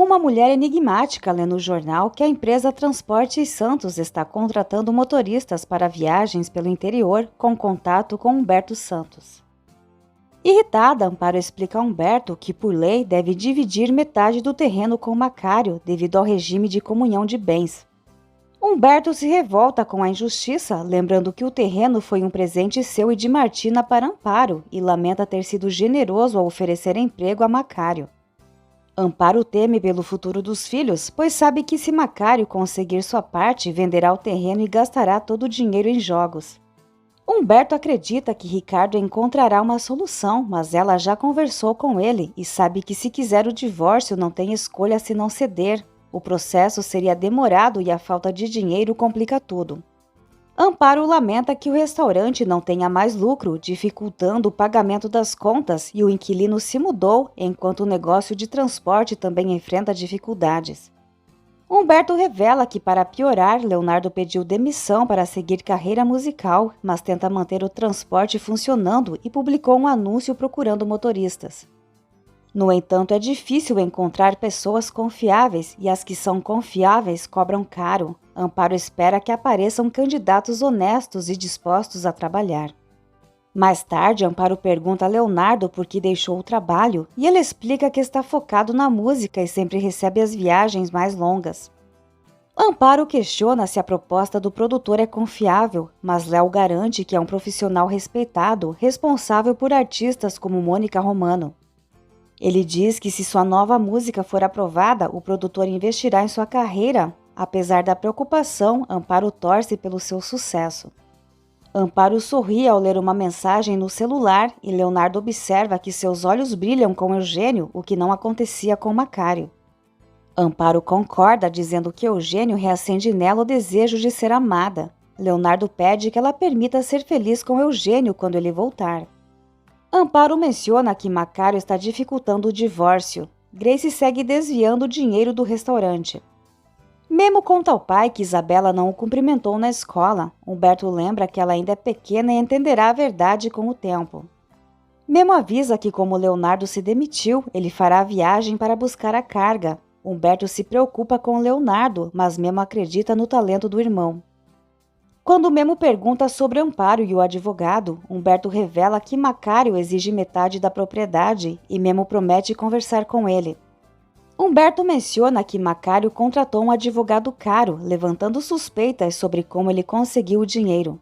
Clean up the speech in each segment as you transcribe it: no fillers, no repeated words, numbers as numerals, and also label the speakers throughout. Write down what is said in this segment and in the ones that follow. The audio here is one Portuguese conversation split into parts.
Speaker 1: Uma mulher enigmática lê no jornal que a empresa Transportes Santos está contratando motoristas para viagens pelo interior com contato com Humberto Santos. Irritada, Amparo explica a Humberto que, por lei, deve dividir metade do terreno com Macário devido ao regime de comunhão de bens. Humberto se revolta com a injustiça, lembrando que o terreno foi um presente seu e de Martina para Amparo e lamenta ter sido generoso ao oferecer emprego a Macário. Amparo teme pelo futuro dos filhos, pois sabe que se Macário conseguir sua parte, venderá o terreno e gastará todo o dinheiro em jogos. Humberto acredita que Ricardo encontrará uma solução, mas ela já conversou com ele e sabe que se quiser o divórcio não tem escolha senão ceder. O processo seria demorado e a falta de dinheiro complica tudo. Amparo lamenta que o restaurante não tenha mais lucro, dificultando o pagamento das contas, e o inquilino se mudou, enquanto o negócio de transporte também enfrenta dificuldades. Humberto revela que, para piorar, Leonardo pediu demissão para seguir carreira musical, mas tenta manter o transporte funcionando e publicou um anúncio procurando motoristas. No entanto, é difícil encontrar pessoas confiáveis e as que são confiáveis cobram caro. Amparo espera que apareçam candidatos honestos e dispostos a trabalhar. Mais tarde, Amparo pergunta a Leonardo por que deixou o trabalho e ele explica que está focado na música e sempre recebe as viagens mais longas. Amparo questiona se a proposta do produtor é confiável, mas Léo garante que é um profissional respeitado, responsável por artistas como Mônica Romano. Ele diz que se sua nova música for aprovada, o produtor investirá em sua carreira. Apesar da preocupação, Amparo torce pelo seu sucesso. Amparo sorri ao ler uma mensagem no celular e Leonardo observa que seus olhos brilham com Eugênio, o que não acontecia com Macário. Amparo concorda, dizendo que Eugênio reacende nela o desejo de ser amada. Leonardo pede que ela permita ser feliz com Eugênio quando ele voltar. Amparo menciona que Macário está dificultando o divórcio. Grace segue desviando o dinheiro do restaurante. Memo conta ao pai que Isabela não o cumprimentou na escola. Humberto lembra que ela ainda é pequena e entenderá a verdade com o tempo. Memo avisa que, como Leonardo se demitiu, ele fará a viagem para buscar a carga. Humberto se preocupa com Leonardo, mas Memo acredita no talento do irmão. Quando Memo pergunta sobre Amparo e o advogado, Humberto revela que Macário exige metade da propriedade e Memo promete conversar com ele. Humberto menciona que Macário contratou um advogado caro, levantando suspeitas sobre como ele conseguiu o dinheiro.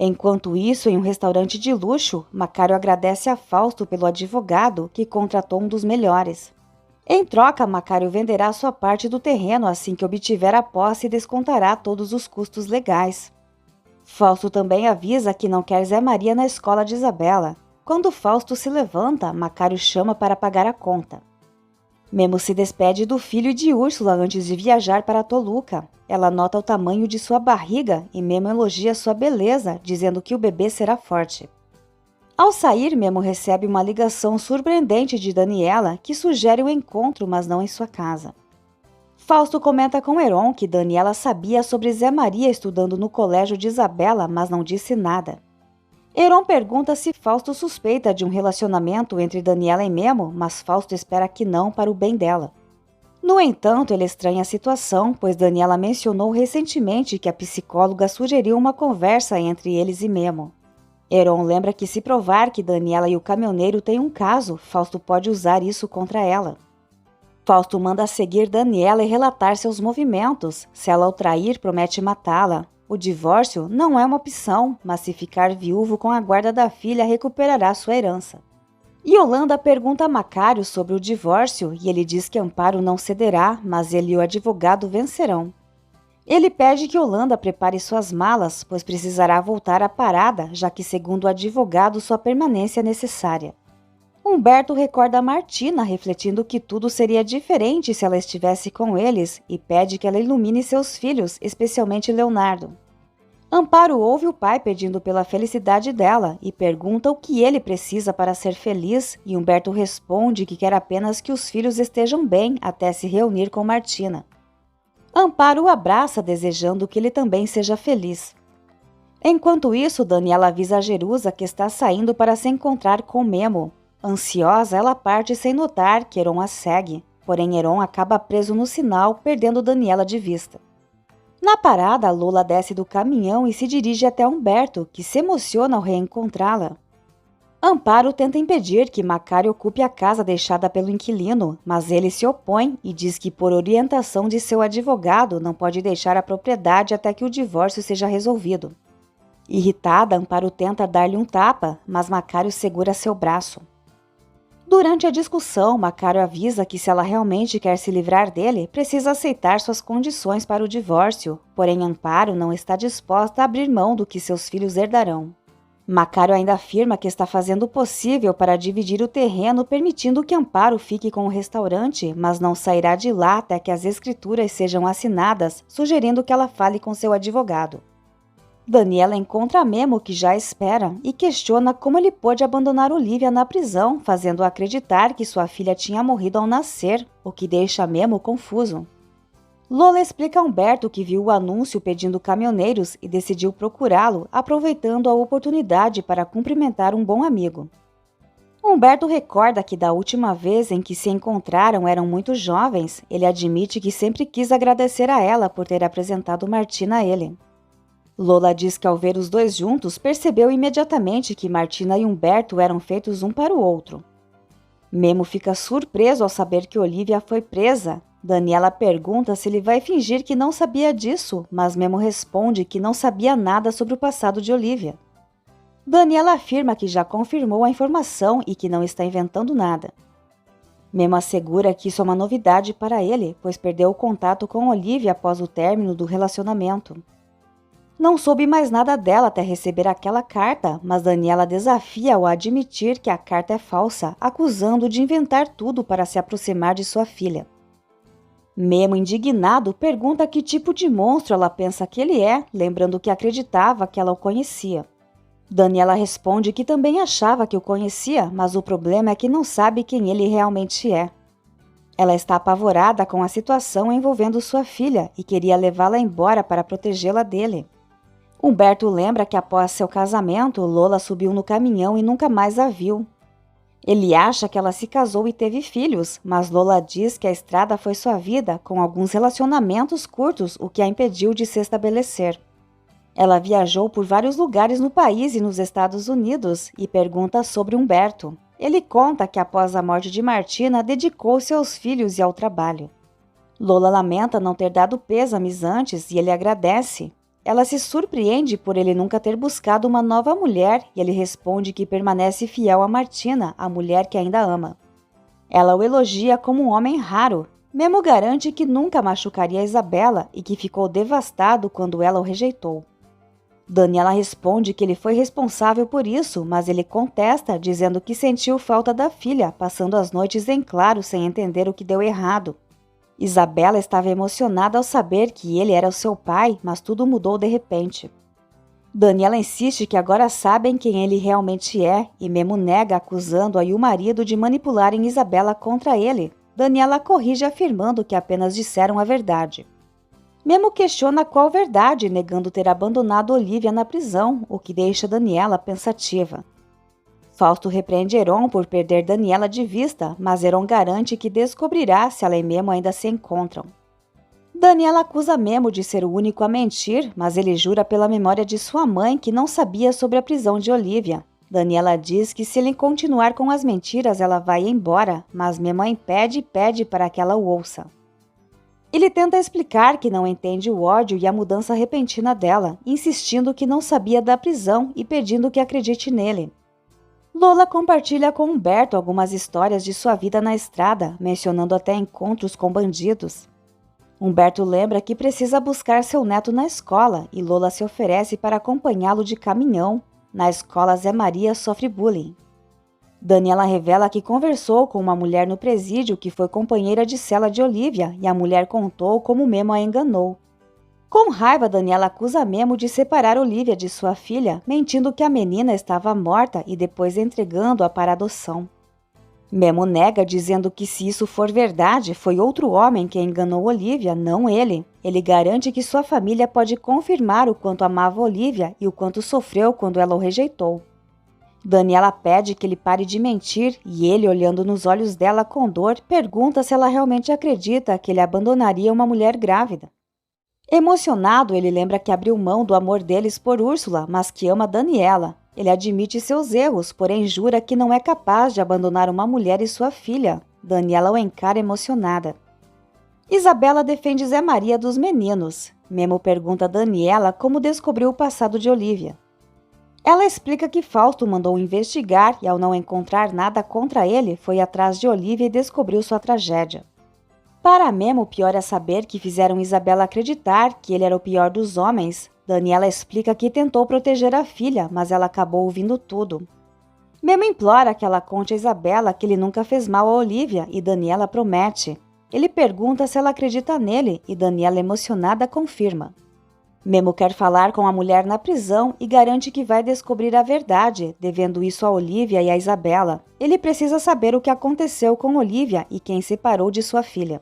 Speaker 1: Enquanto isso, em um restaurante de luxo, Macário agradece a Fausto pelo advogado, que contratou um dos melhores. Em troca, Macário venderá sua parte do terreno assim que obtiver a posse e descontará todos os custos legais. Fausto também avisa que não quer Zé Maria na escola de Isabela. Quando Fausto se levanta, Macário chama para pagar a conta. Memo se despede do filho de Úrsula antes de viajar para Toluca. Ela nota o tamanho de sua barriga e Memo elogia sua beleza, dizendo que o bebê será forte. Ao sair, Memo recebe uma ligação surpreendente de Daniela, que sugere o encontro, mas não em sua casa. Fausto comenta com Heron que Daniela sabia sobre Zé Maria estudando no colégio de Isabela, mas não disse nada. Heron pergunta se Fausto suspeita de um relacionamento entre Daniela e Memo, mas Fausto espera que não, para o bem dela. No entanto, ele estranha a situação, pois Daniela mencionou recentemente que a psicóloga sugeriu uma conversa entre eles e Memo. Heron lembra que se provar que Daniela e o caminhoneiro têm um caso, Fausto pode usar isso contra ela. Fausto manda seguir Daniela e relatar seus movimentos. Se ela o trair, promete matá-la. O divórcio não é uma opção, mas se ficar viúvo com a guarda da filha, recuperará sua herança. Yolanda pergunta a Macário sobre o divórcio e ele diz que Amparo não cederá, mas ele e o advogado vencerão. Ele pede que Yolanda prepare suas malas, pois precisará voltar à parada, já que, segundo o advogado, sua permanência é necessária. Humberto recorda a Martina, refletindo que tudo seria diferente se ela estivesse com eles, e pede que ela ilumine seus filhos, especialmente Leonardo. Amparo ouve o pai pedindo pela felicidade dela e pergunta o que ele precisa para ser feliz, e Humberto responde que quer apenas que os filhos estejam bem até se reunir com Martina. Amparo o abraça, desejando que ele também seja feliz. Enquanto isso, Daniela avisa a Jerusa que está saindo para se encontrar com Memo. Ansiosa, ela parte sem notar que Heron a segue. porém Heron acaba preso no sinal, perdendo Daniela de vista. Na parada, Lola desce do caminhão e se dirige até Humberto, que se emociona ao reencontrá-la. Amparo tenta impedir que Macari ocupe a casa deixada pelo inquilino, mas ele se opõe e diz que, por orientação de seu advogado, não pode deixar a propriedade até que o divórcio seja resolvido. Irritada, Amparo tenta dar-lhe um tapa, mas Macário segura seu braço. Durante a discussão, Macário avisa que se ela realmente quer se livrar dele, precisa aceitar suas condições para o divórcio, porém Amparo não está disposta a abrir mão do que seus filhos herdarão. Macário ainda afirma que está fazendo o possível para dividir o terreno, permitindo que Amparo fique com o restaurante, mas não sairá de lá até que as escrituras sejam assinadas, sugerindo que ela fale com seu advogado. Daniela encontra Memo, que já espera, e questiona como ele pôde abandonar Olivia na prisão, fazendo-a acreditar que sua filha tinha morrido ao nascer, o que deixa Memo confuso. Lola explica a Humberto que viu o anúncio pedindo caminhoneiros e decidiu procurá-lo, aproveitando a oportunidade para cumprimentar um bom amigo. Humberto recorda que da última vez em que se encontraram eram muito jovens, ele admite que sempre quis agradecer a ela por ter apresentado Martina a ele. Lola diz que ao ver os dois juntos, percebeu imediatamente que Martina e Humberto eram feitos um para o outro. Memo fica surpreso ao saber que Olivia foi presa. Daniela pergunta se ele vai fingir que não sabia disso, mas Memo responde que não sabia nada sobre o passado de Olivia. Daniela afirma que já confirmou a informação e que não está inventando nada. Memo assegura que isso é uma novidade para ele, pois perdeu o contato com Olivia após o término do relacionamento. Não soube mais nada dela até receber aquela carta, mas Daniela desafia-o a admitir que a carta é falsa, acusando-o de inventar tudo para se aproximar de sua filha. Memo, indignado, pergunta que tipo de monstro ela pensa que ele é, lembrando que acreditava que ela o conhecia. Daniela responde que também achava que o conhecia, mas o problema é que não sabe quem ele realmente é. Ela está apavorada com a situação envolvendo sua filha e queria levá-la embora para protegê-la dele. Humberto lembra que após seu casamento, Lola subiu no caminhão e nunca mais a viu. Ele acha que ela se casou e teve filhos, mas Lola diz que a estrada foi sua vida, com alguns relacionamentos curtos, o que a impediu de se estabelecer. Ela viajou por vários lugares no país e nos Estados Unidos e pergunta sobre Humberto. Ele conta que após a morte de Martina, dedicou-se aos filhos e ao trabalho. Lola lamenta não ter dado pêsames antes e ele agradece. Ela se surpreende por ele nunca ter buscado uma nova mulher e ele responde que permanece fiel a Martina, a mulher que ainda ama. Ela o elogia como um homem raro. Memo garante que nunca machucaria Isabela e que ficou devastado quando ela o rejeitou. Daniela responde que ele foi responsável por isso, mas ele contesta, dizendo que sentiu falta da filha, passando as noites em claro sem entender o que deu errado. Isabela estava emocionada ao saber que ele era o seu pai, mas tudo mudou de repente. Daniela insiste que agora sabem quem ele realmente é, e Memo nega, acusando-a e o marido de manipularem Isabela contra ele. Daniela corrige afirmando que apenas disseram a verdade. Memo questiona qual verdade, negando ter abandonado Olivia na prisão, o que deixa Daniela pensativa. Fausto repreende Heron por perder Daniela de vista, mas Heron garante que descobrirá se ela e Memo ainda se encontram. Daniela acusa Memo de ser o único a mentir, mas ele jura pela memória de sua mãe que não sabia sobre a prisão de Olivia. Daniela diz que se ele continuar com as mentiras ela vai embora, mas Memo impede e pede para que ela o ouça. Ele tenta explicar que não entende o ódio e a mudança repentina dela, insistindo que não sabia da prisão e pedindo que acredite nele. Lola compartilha com Humberto algumas histórias de sua vida na estrada, mencionando até encontros com bandidos. Humberto lembra que precisa buscar seu neto na escola e Lola se oferece para acompanhá-lo de caminhão. Na escola, Zé Maria sofre bullying. Daniela revela que conversou com uma mulher no presídio que foi companheira de cela de Olivia e a mulher contou como Memo a enganou. Com raiva, Daniela acusa Memo de separar Olivia de sua filha, mentindo que a menina estava morta e depois entregando-a para adoção. Memo nega, dizendo que se isso for verdade, foi outro homem que enganou Olivia, não ele. Ele garante que sua família pode confirmar o quanto amava Olivia e o quanto sofreu quando ela o rejeitou. Daniela pede que ele pare de mentir e ele, olhando nos olhos dela com dor, pergunta se ela realmente acredita que ele abandonaria uma mulher grávida. Emocionado, ele lembra que abriu mão do amor deles por Úrsula, mas que ama Daniela. Ele admite seus erros, porém jura que não é capaz de abandonar uma mulher e sua filha. Daniela o encara emocionada. Isabela defende Zé Maria dos meninos. Memo pergunta a Daniela como descobriu o passado de Olívia. Ela explica que Fausto mandou investigar e, ao não encontrar nada contra ele, foi atrás de Olívia e descobriu sua tragédia. Para Memo, o pior é saber que fizeram Isabela acreditar que ele era o pior dos homens. Daniela explica que tentou proteger a filha, mas ela acabou ouvindo tudo. Memo implora que ela conte a Isabela que ele nunca fez mal a Olívia e Daniela promete. Ele pergunta se ela acredita nele e Daniela, emocionada, confirma. Memo quer falar com a mulher na prisão e garante que vai descobrir a verdade, devendo isso a Olívia e a Isabela. Ele precisa saber o que aconteceu com Olívia e quem separou de sua filha.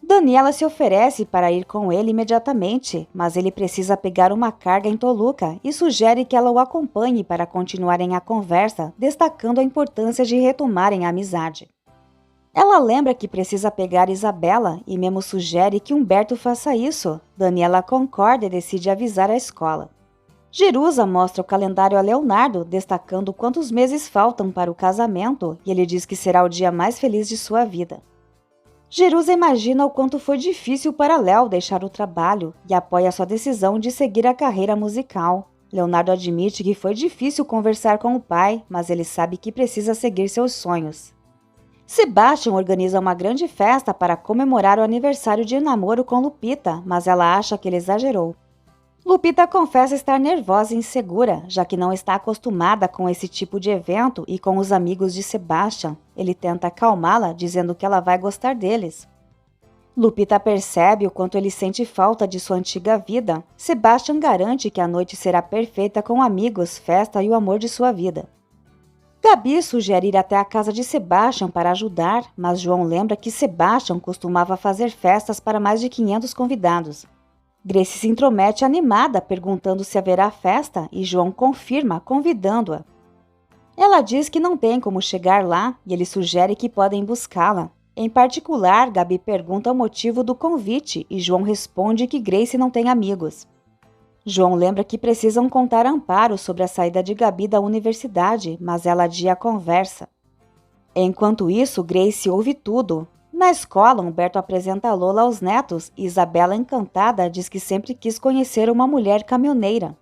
Speaker 1: Daniela se oferece para ir com ele imediatamente, mas ele precisa pegar uma carga em Toluca e sugere que ela o acompanhe para continuarem a conversa, destacando a importância de retomarem a amizade. Ela lembra que precisa pegar Isabela e Memo sugere que Humberto faça isso. Daniela concorda e decide avisar a escola. Jerusa mostra o calendário a Leonardo, destacando quantos meses faltam para o casamento, e ele diz que será o dia mais feliz de sua vida. Jerusa imagina o quanto foi difícil para Léo deixar o trabalho e apoia sua decisão de seguir a carreira musical. Leonardo admite que foi difícil conversar com o pai, mas ele sabe que precisa seguir seus sonhos. Sebastian organiza uma grande festa para comemorar o aniversário de namoro com Lupita, mas ela acha que ele exagerou. Lupita confessa estar nervosa e insegura, já que não está acostumada com esse tipo de evento e com os amigos de Sebastian. Ele tenta acalmá-la, dizendo que ela vai gostar deles. Lupita percebe o quanto ele sente falta de sua antiga vida. Sebastian garante que a noite será perfeita com amigos, festa e o amor de sua vida. Gabi sugere ir até a casa de Sebastian para ajudar, mas João lembra que Sebastian costumava fazer festas para mais de 500 convidados. Grace se intromete animada, perguntando se haverá festa, e João confirma, convidando-a. Ela diz que não tem como chegar lá e ele sugere que podem buscá-la. Em particular, Gabi pergunta o motivo do convite e João responde que Grace não tem amigos. João lembra que precisam contar a Amparo sobre a saída de Gabi da universidade, mas ela adia a conversa. Enquanto isso, Grace ouve tudo. Na escola, Humberto apresenta Lola aos netos e Isabela, encantada, diz que sempre quis conhecer uma mulher caminhoneira.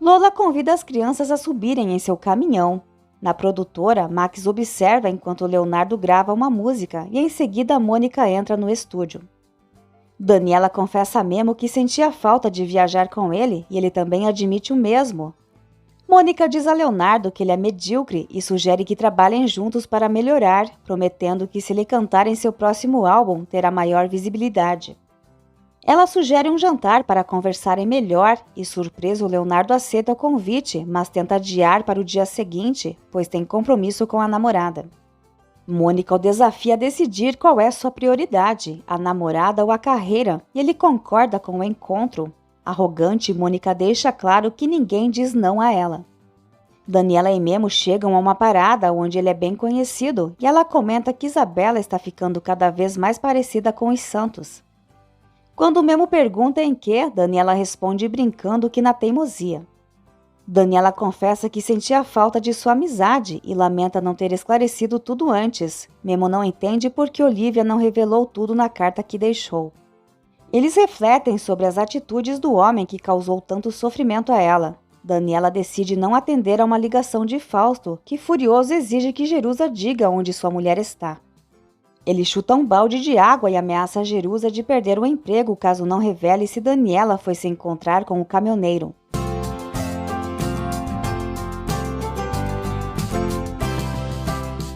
Speaker 1: Lola convida as crianças a subirem em seu caminhão. Na produtora, Max observa enquanto Leonardo grava uma música e em seguida Mônica entra no estúdio. Daniela confessa a Memo que sentia falta de viajar com ele e ele também admite o mesmo. Mônica diz a Leonardo que ele é medíocre e sugere que trabalhem juntos para melhorar, prometendo que se ele cantar em seu próximo álbum, terá maior visibilidade. Ela sugere um jantar para conversarem melhor e, surpreso, Leonardo aceita o convite, mas tenta adiar para o dia seguinte, pois tem compromisso com a namorada. Mônica o desafia a decidir qual é sua prioridade, a namorada ou a carreira, e ele concorda com o encontro. Arrogante, Mônica deixa claro que ninguém diz não a ela. Daniela e Memo chegam a uma parada onde ele é bem conhecido e ela comenta que Isabela está ficando cada vez mais parecida com os Santos. Quando Memo pergunta em que, Daniela responde brincando que na teimosia. Daniela confessa que sentia falta de sua amizade e lamenta não ter esclarecido tudo antes. Memo não entende por que Olívia não revelou tudo na carta que deixou. Eles refletem sobre as atitudes do homem que causou tanto sofrimento a ela. Daniela decide não atender a uma ligação de Fausto, que furioso exige que Jerusa diga onde sua mulher está. Ele chuta um balde de água e ameaça Jerusa de perder o emprego caso não revele se Daniela foi se encontrar com o caminhoneiro.